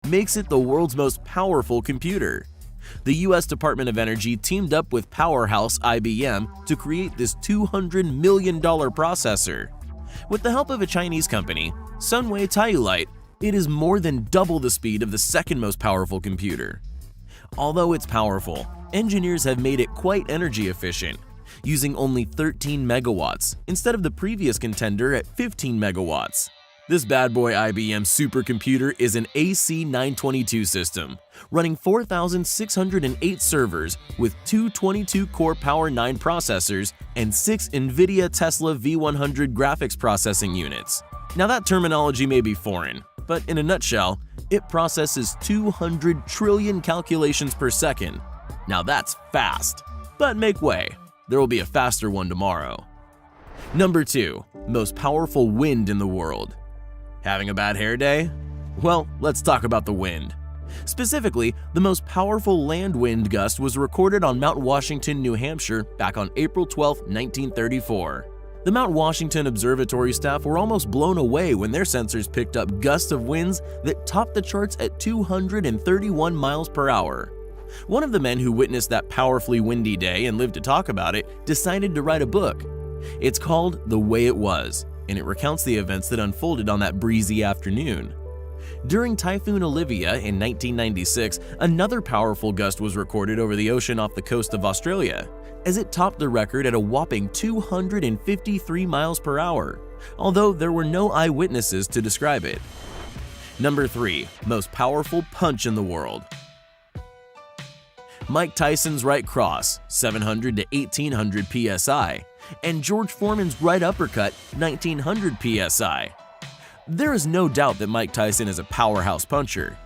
makes it the world's most powerful computer. The US Department of Energy teamed up with powerhouse IBM to create this $200 million processor. With the help of a Chinese company, Sunway Taiyulight, it is more than double the speed of the second most powerful computer. Although it's powerful, engineers have made it quite energy efficient, using only 13 megawatts instead of the previous contender at 15 megawatts. This bad boy IBM supercomputer is an AC922 system, running 4,608 servers with two 22-core Power 9 processors and 6 NVIDIA Tesla V100 graphics processing units. Now that terminology may be foreign, but in a nutshell, it processes 200 trillion calculations per second. Now that's fast. But make way, there will be a faster one tomorrow. Number 2. Most powerful wind in the world. Having a bad hair day? Well, let's talk about the wind. Specifically, the most powerful land wind gust was recorded on Mount Washington, New Hampshire back on April 12, 1934. The Mount Washington Observatory staff were almost blown away when their sensors picked up gusts of winds that topped the charts at 231 miles per hour. One of the men who witnessed that powerfully windy day and lived to talk about it decided to write a book. It's called The Way It Was, and it recounts the events that unfolded on that breezy afternoon. During Typhoon Olivia in 1996, another powerful gust was recorded over the ocean off the coast of Australia, as it topped the record at a whopping 253 miles per hour, although there were no eyewitnesses to describe it. Number 3. Most powerful punch in the world. Mike Tyson's right cross, 700 to 1800 psi, and George Foreman's right uppercut, 1900 psi. There is no doubt that Mike Tyson is a powerhouse puncher.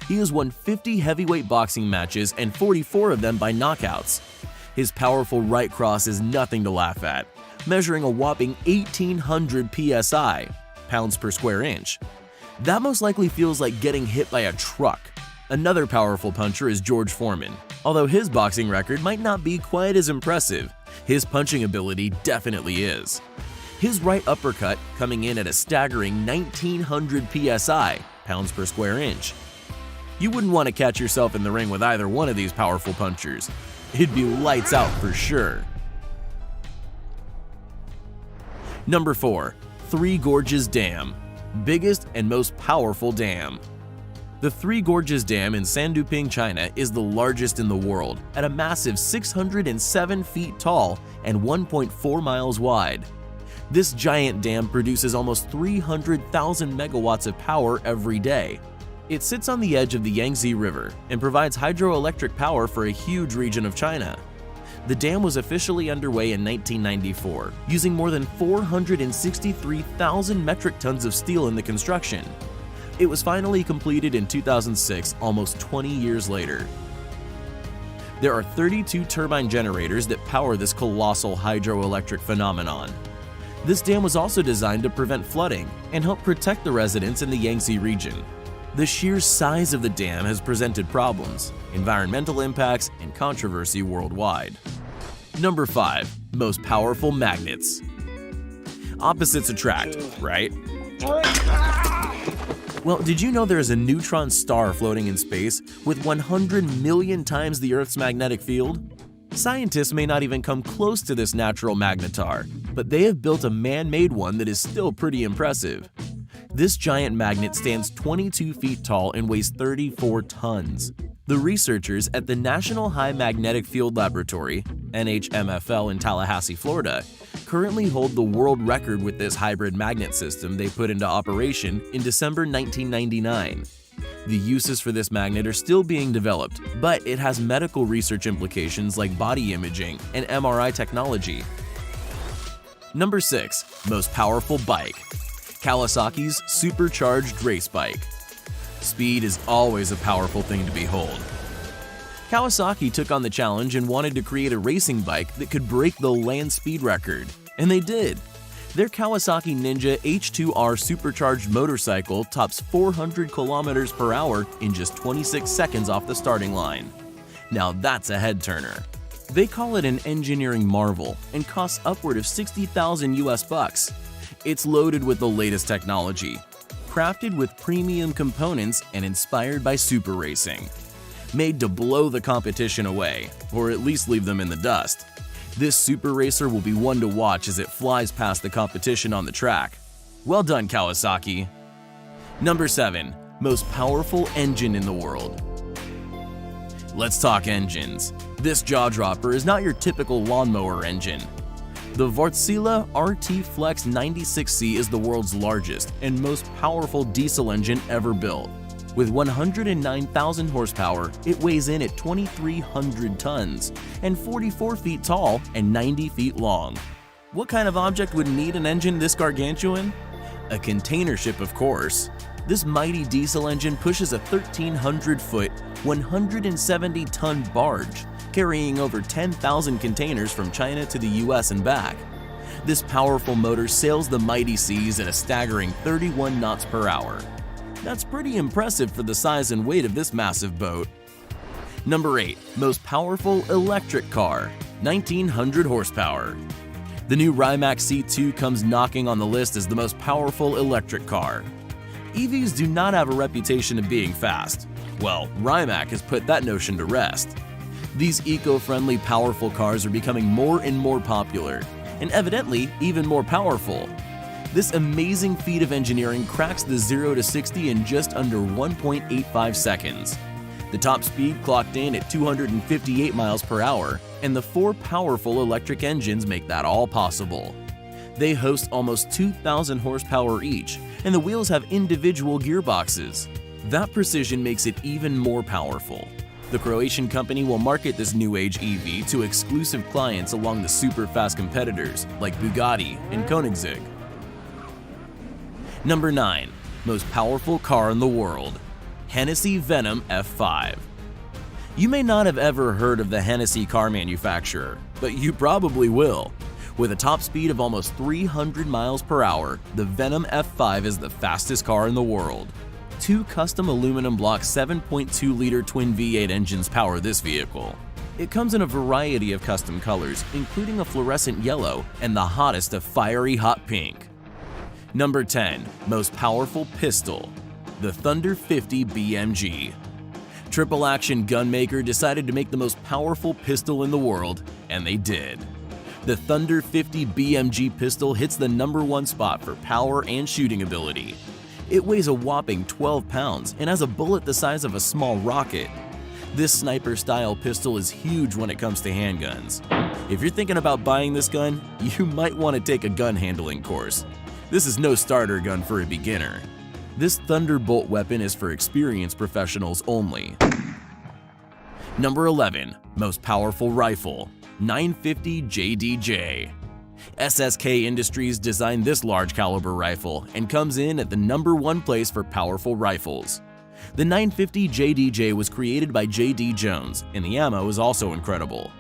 He has won 50 heavyweight boxing matches and 44 of them by knockouts. His powerful right cross is nothing to laugh at, measuring a whopping 1800 psi, pounds per square inch. That most likely feels like getting hit by a truck. Another powerful puncher is George Foreman. Although his boxing record might not be quite as impressive, his punching ability definitely is. His right uppercut coming in at a staggering 1900 psi, pounds per square inch. You wouldn't want to catch yourself in the ring with either one of these powerful punchers. It'd be lights out for sure. Number 4. Three Gorges Dam. Biggest and most powerful dam. The Three Gorges Dam in Sanduping, China is the largest in the world at a massive 607 feet tall and 1.4 miles wide. This giant dam produces almost 300,000 megawatts of power every day. It sits on the edge of the Yangtze River and provides hydroelectric power for a huge region of China. The dam was officially underway in 1994, using more than 463,000 metric tons of steel in the construction. It was finally completed in 2006, almost 20 years later. There are 32 turbine generators that power this colossal hydroelectric phenomenon. This dam was also designed to prevent flooding and help protect the residents in the Yangtze region. The sheer size of the dam has presented problems, environmental impacts, and controversy worldwide. Number 5. Most powerful magnets. Opposites attract, right? Well, did you know there is a neutron star floating in space with 100 million times the Earth's magnetic field? Scientists may not even come close to this natural magnetar, but they have built a man-made one that is still pretty impressive. This giant magnet stands 22 feet tall and weighs 34 tons. The researchers at the National High Magnetic Field Laboratory, NHMFL in Tallahassee, Florida, currently hold the world record with this hybrid magnet system they put into operation in December 1999. The uses for this magnet are still being developed, but it has medical research implications like body imaging and MRI technology. Number 6. Most powerful bike. Kawasaki's supercharged race bike. Speed is always a powerful thing to behold. Kawasaki took on the challenge and wanted to create a racing bike that could break the land speed record, and they did. Their Kawasaki Ninja H2R supercharged motorcycle tops 400 kilometers per hour in just 26 seconds off the starting line. Now that's a head-turner. They call it an engineering marvel and costs upward of $60,000 US. It's loaded with the latest technology. crafted with premium components and inspired by super racing. Made to blow the competition away, or at least leave them in the dust. This super racer will be one to watch as it flies past the competition on the track. Well done, Kawasaki! Number 7. Most powerful engine in the world. Let's talk engines. This jaw-dropper is not your typical lawnmower engine. The Wärtsilä RT Flex 96C is the world's largest and most powerful diesel engine ever built. With 109,000 horsepower, it weighs in at 2,300 tons and 44 feet tall and 90 feet long. What kind of object would need an engine this gargantuan? A container ship, of course. This mighty diesel engine pushes a 1,300-foot, 170-ton barge, carrying over 10,000 containers from China to the US and back. This powerful motor sails the mighty seas at a staggering 31 knots per hour. That's pretty impressive for the size and weight of this massive boat. Number 8. Most powerful electric car, 1,900 horsepower. The new Rimac C2 comes knocking on the list as the most powerful electric car. EVs do not have a reputation of being fast. Well, Rimac has put that notion to rest. These eco-friendly, powerful cars are becoming more and more popular, and evidently even more powerful. This amazing feat of engineering cracks the 0 to 60 in just under 1.85 seconds. The top speed clocked in at 258 miles per hour, and the 4 powerful electric engines make that all possible. They host almost 2,000 horsepower each, and the wheels have individual gearboxes. That precision makes it even more powerful. The Croatian company will market this new age EV to exclusive clients along the super fast competitors like Bugatti and Koenigsegg. Number 9. Most powerful car in the world. Hennessy Venom F5. You may not have ever heard of the Hennessy car manufacturer, but you probably will. With a top speed of almost 300 miles per hour, the Venom F5 is the fastest car in the world. 2 custom aluminum block 7.2-liter twin V8 engines power this vehicle. It comes in a variety of custom colors, including a fluorescent yellow and the hottest of fiery hot pink. Number 10. Most powerful pistol. The Thunder 50 BMG. Triple Action gunmaker decided to make the most powerful pistol in the world, and they did. The Thunder 50 BMG pistol hits the number 1 spot for power and shooting ability. It weighs a whopping 12 pounds and has a bullet the size of a small rocket. This sniper-style pistol is huge when it comes to handguns. If you're thinking about buying this gun, you might want to take a gun handling course. This is no starter gun for a beginner. This Thunderbolt weapon is for experienced professionals only. Number 11. Most powerful rifle. 950 JDJ. SSK Industries designed this large caliber rifle and comes in at the number 1 place for powerful rifles. The 950 JDJ was created by J.D. Jones, and the ammo is also incredible.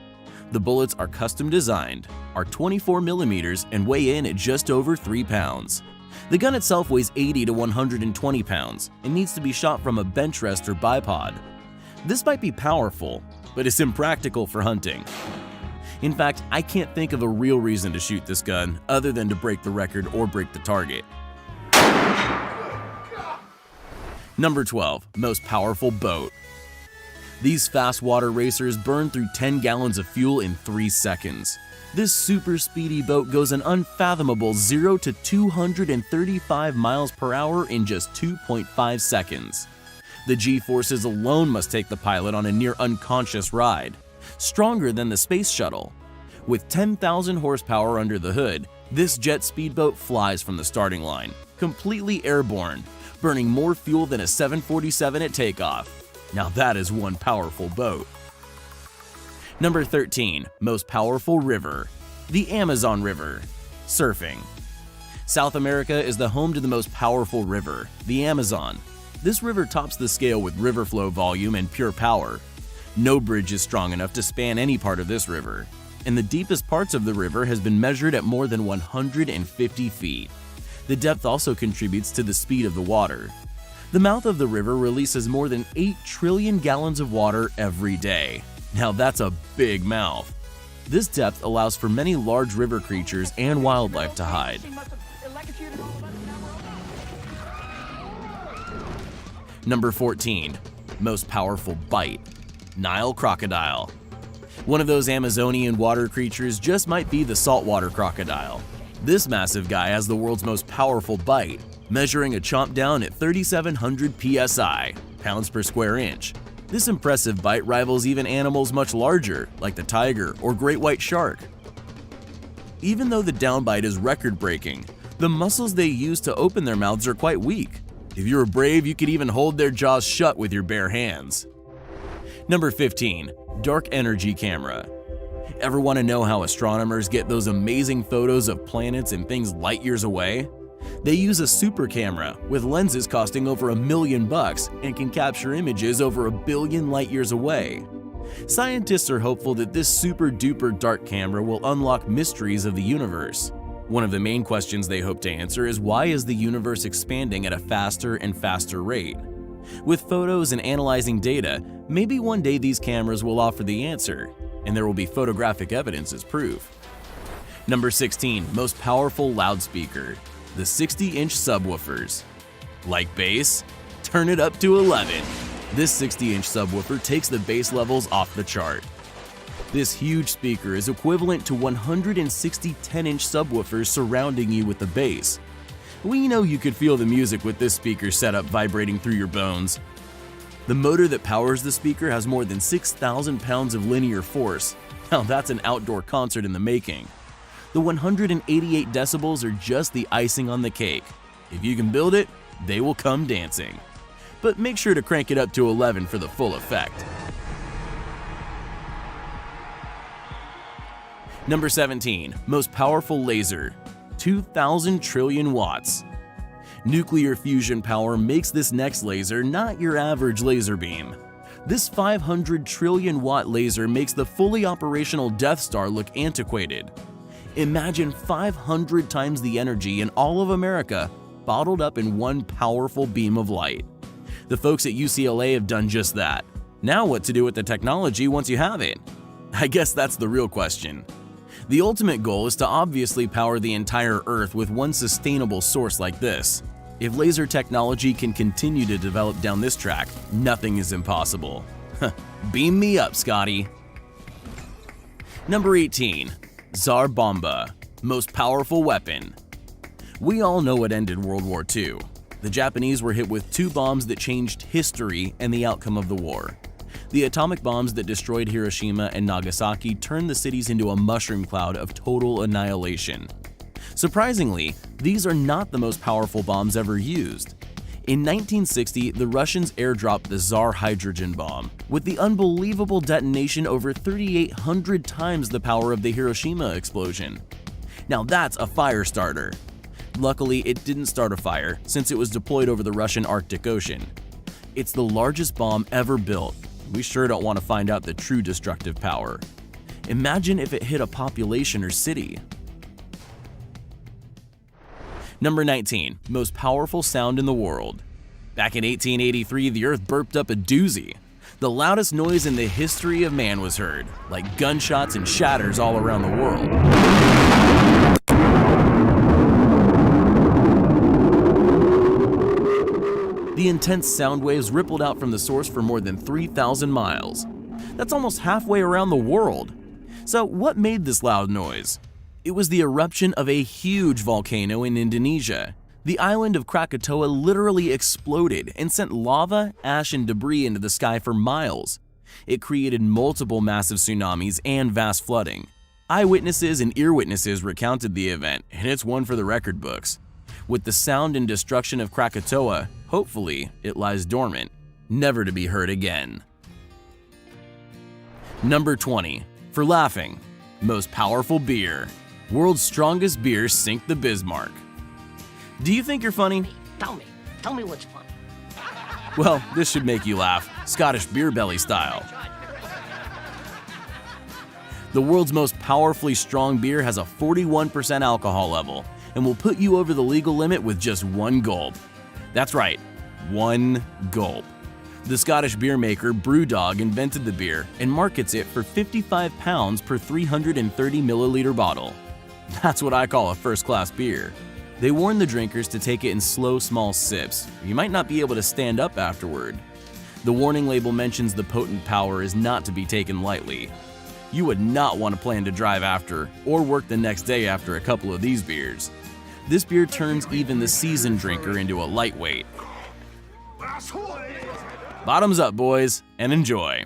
The bullets are custom designed, are 24mm, and weigh in at just over 3 pounds. The gun itself weighs 80 to 120 pounds and needs to be shot from a bench rest or bipod. This might be powerful, but it's impractical for hunting. In fact, I can't think of a real reason to shoot this gun other than to break the record or break the target. Number 12. Most powerful boat. These fast water racers burn through 10 gallons of fuel in 3 seconds. This super speedy boat goes an unfathomable 0 to 235 miles per hour in just 2.5 seconds. The G-forces alone must take the pilot on a near unconscious ride, stronger than the space shuttle. With 10,000 horsepower under the hood, this jet speedboat flies from the starting line, completely airborne, burning more fuel than a 747 at takeoff. Now that is one powerful boat. Number 13. Most powerful river. The Amazon River. Surfing. South America is the home to the most powerful river, the Amazon. This river tops the scale with river flow volume and pure power. No bridge is strong enough to span any part of this river, and the deepest parts of the river has been measured at more than 150 feet. The depth also contributes to the speed of the water. The mouth of the river releases more than 8 trillion gallons of water every day. Now that's a big mouth. This depth allows for many large river creatures and wildlife to hide. Number 14. Most powerful bite. Nile crocodile. One of those Amazonian water creatures just might be the saltwater crocodile. This massive guy has the world's most powerful bite, measuring a chomp down at 3,700 psi, pounds per square inch. This impressive bite rivals even animals much larger, like the tiger or great white shark. Even though the downbite is record-breaking, the muscles they use to open their mouths are quite weak. If you were brave, you could even hold their jaws shut with your bare hands. Number 15. Dark energy camera. Ever want to know how astronomers get those amazing photos of planets and things light years away? They use a super camera with lenses costing over $1 million and can capture images over 1 billion light years away. Scientists are hopeful that this super duper dark camera will unlock mysteries of the universe. One of the main questions they hope to answer is, why is the universe expanding at a faster and faster rate? With photos and analyzing data, maybe one day these cameras will offer the answer, and there will be photographic evidence as proof. Number 16. Most powerful loudspeaker. The 60-inch subwoofers. Like bass? Turn it up to 11. This 60-inch subwoofer takes the bass levels off the chart. This huge speaker is equivalent to 160 10-inch subwoofers surrounding you with the bass. We know you could feel the music with this speaker setup vibrating through your bones. The motor that powers the speaker has more than 6,000 pounds of linear force. Now that's an outdoor concert in the making. The 188 decibels are just the icing on the cake. If you can build it, they will come dancing. But make sure to crank it up to 11 for the full effect. Number 17. Most powerful laser. 2,000 trillion watts. Nuclear fusion power makes this next laser not your average laser beam. This 500 trillion watt laser makes the fully operational Death Star look antiquated. Imagine 500 times the energy in all of America bottled up in one powerful beam of light. The folks at UCLA have done just that. Now what to do with the technology once you have it? I guess that's the real question. The ultimate goal is to obviously power the entire Earth with one sustainable source like this. If laser technology can continue to develop down this track, nothing is impossible. Beam me up, Scotty. Number 18. Tsar Bomba. Most powerful weapon. We all know what ended World War II. The Japanese were hit with 2 bombs that changed history and the outcome of the war. The atomic bombs that destroyed Hiroshima and Nagasaki turned the cities into a mushroom cloud of total annihilation. Surprisingly, these are not the most powerful bombs ever used. In 1960, the Russians airdropped the Tsar hydrogen bomb, with the unbelievable detonation over 3,800 times the power of the Hiroshima explosion. Now that's a fire starter. Luckily, it didn't start a fire since it was deployed over the Russian Arctic Ocean. It's the largest bomb ever built. We sure don't want to find out the true destructive power. Imagine if it hit a population or city. Number 19. Most powerful sound in the world. Back in 1883, the Earth burped up a doozy. The loudest noise in the history of man was heard, like gunshots and shatters all around the world. The intense sound waves rippled out from the source for more than 3,000 miles. That's almost halfway around the world. So what made this loud noise? It was the eruption of a huge volcano in Indonesia. The island of Krakatoa literally exploded and sent lava, ash, and debris into the sky for miles. It created multiple massive tsunamis and vast flooding. Eyewitnesses and ear witnesses recounted the event, and it's one for the record books. With the sound and destruction of Krakatoa, hopefully it lies dormant, never to be heard again. Number 20. For laughing. Most powerful beer. World's strongest beer sink the Bismarck. Do you think you're funny? Tell me what's funny. Well, this should make you laugh, Scottish beer belly style. The world's most powerfully strong beer has a 41% alcohol level and will put you over the legal limit with just 1 gulp. That's right, 1 gulp. The Scottish beer maker Brewdog invented the beer and markets it for £55 per 330 milliliter bottle. That's what I call a first-class beer. They warn the drinkers to take it in slow, small sips, or you might not be able to stand up afterward. The warning label mentions the potent power is not to be taken lightly. You would not want to plan to drive after or work the next day after a couple of these beers. This beer turns even the seasoned drinker into a lightweight. Bottoms up, boys, and enjoy.